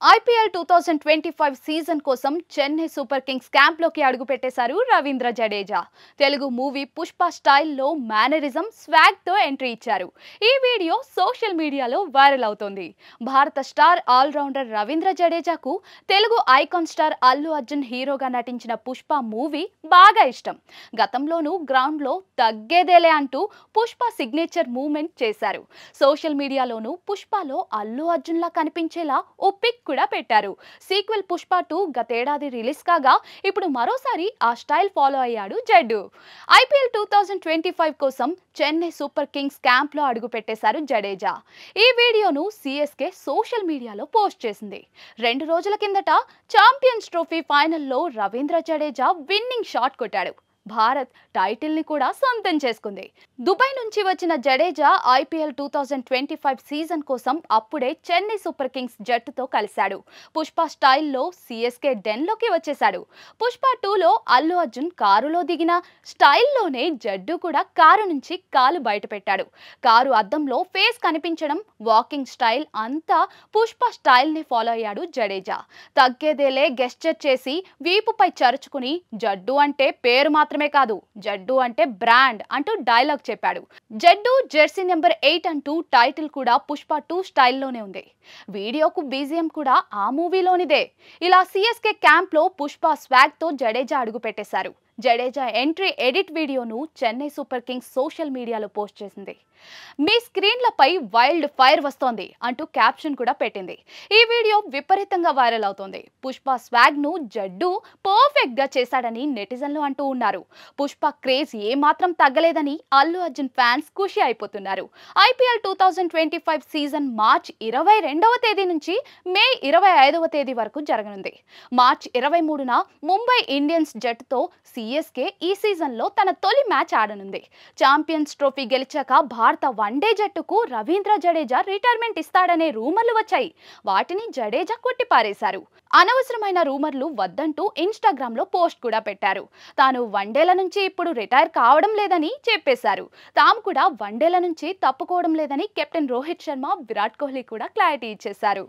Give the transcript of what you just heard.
IPL 2025 season కోసం Chennai super kings క్యాంప్లోకి అడుగుపెట్టేశారు రవీంద్ర జడేజా. తెలుగు మూవీ పుష్ప స్టైల్లో మేనరిజం స్వాగ్తో ఎంట్రీ ఇచ్చారు. ఈ వీడియో సోషల్ మీడియాలో వైరల్ అవుతోంది. భారత స్టార్ ఆల్రౌండర్ రవీంద్ర జడేజాకు తెలుగు ఐకాన్ స్టార్ అల్లు అర్జున్ హీరోగా నటించిన పుష్ప మూవీ బాగా ఇష్టం. గతంలోనూ గ్రౌండ్లో తగ్గేదేలే అంటూ పుష్ప సిగ్నేచర్ మూవ్మెంట్ చేశారు. సోషల్ మీడియాలోనూ పుష్పలో అల్లు అర్జున్లా కనిపించేలా ఓ పిక్ కూడా పెట్టారు. సీక్వెల్ పుష్ప 2 గతేడాది రిలీజ్ కాగా ఇప్పుడు మరోసారి ఆ స్టైల్ ఫాలో అయ్యాడు జడ్డు. ఐపీఎల్ 2025 కోసం చెన్నై సూపర్ కింగ్స్ క్యాంప్లో అడుగు పెట్టేశారు జడేజా. ఈ వీడియోను సిఎస్కే సోషల్ మీడియాలో పోస్ట్ చేసింది. 2 రోజుల కిందట ఛాంపియన్స్ ట్రోఫీ ఫైనల్లో రవీంద్ర జడేజా విన్నింగ్ షాట్ కొట్టాడు. భారత్ టైటిల్ ని కూడా సొంతం చేసుకుంది. దుబాయ్ నుంచి వచ్చిన జడేజా ఐపీఎల్ 2025 సీజన్ కోసం అప్పుడే చెన్నై సూపర్ కింగ్స్ జట్టుతో కలిశాడు. పుష్ప స్టైల్లో సిఎస్కే డెన్లోకి వచ్చేశాడు. పుష్ప 2లో అల్లు అర్జున్ కారులో దిగిన స్టైల్లోనే జడ్డు కూడా కారు నుంచి కాలు బయట పెట్టాడు. కారు అద్దంలో ఫేస్ కనిపించడం, వాకింగ్ స్టైల్ అంతా పుష్ప స్టైల్ ని ఫాలో అయ్యాడు జడేజా. తగ్గేదేలే గెస్చర్ చేసి వీపుపై చరుచుకుని జడ్డు అంటే పేరు మాత్రమే కాదు, జడ్డు అంటే బ్రాండ్ అంటూ డైలాగ్ చెప్పాడు. జడ్డు జెర్సీ నెంబర్ 8 అంటూ టైటిల్ కూడా పుష్ప 2 స్టైల్లోనే ఉంది. వీడియోకు బీజిఎం కూడా ఆ మూవీలోనిదే. ఇలా సిఎస్కే క్యాంప్లో పుష్ప స్వాగ్తో జడేజా అడుగు పెట్టేశారు. జడేజా ఎంట్రీ ఎడిట్ వీడియోను చెన్నై సూపర్ కింగ్స్ సోషల్ మీడియాలో పోస్ట్ చేసింది. మీ స్క్రీన్లపై వైల్డ్ ఫైర్ వస్తోంది అంటూ క్యాప్షన్ కూడా పెట్టింది. ఈ వీడియో విపరీతంగా వైరల్ అవుతోంది. పుష్ప స్వాగ్ ను జడ్డు పర్ఫెక్ట్ గా చేశాడని నెటిజన్లు అంటూ ఉన్నారు. పుష్ప క్రేజ్ ఏమాత్రం తగ్గలేదని అల్లు అర్జున్ ఫ్యాన్స్ ఖుషి అయిపోతున్నారు. ఐపీఎల్ 2025 సీజన్ మార్చ్ 22వ తేదీ నుంచి మే 25వ తేదీ వరకు జరగనుంది. మార్చ్ 23న ముంబై ఇండియన్స్ జట్టుతో సిఎస్కే ఈ సీజన్లో తన తొలి మ్యాచ్ ఆడనుంది. ఛాంపియన్స్ ట్రోఫీ గెలిచాక భారత వన్డే జట్టుకు రవీంద్ర జడేజా రిటైర్మెంట్ ఇస్తాడనే రూమర్లు వచ్చాయి. వాటిని జడేజా కొట్టిపారేశారు. అనవసరమైన రూమర్లు వద్దంటూ ఇన్స్టాగ్రామ్ లో పోస్ట్ కూడా పెట్టారు. తాను వన్డేల నుంచి ఇప్పుడు రిటైర్ కావడం లేదని చెప్పేశారు. తాము కూడా వన్డేల నుంచి తప్పుకోవడం లేదని కెప్టెన్ రోహిత్ శర్మ, విరాట్ కోహ్లీ కూడా క్లారిటీ ఇచ్చేశారు.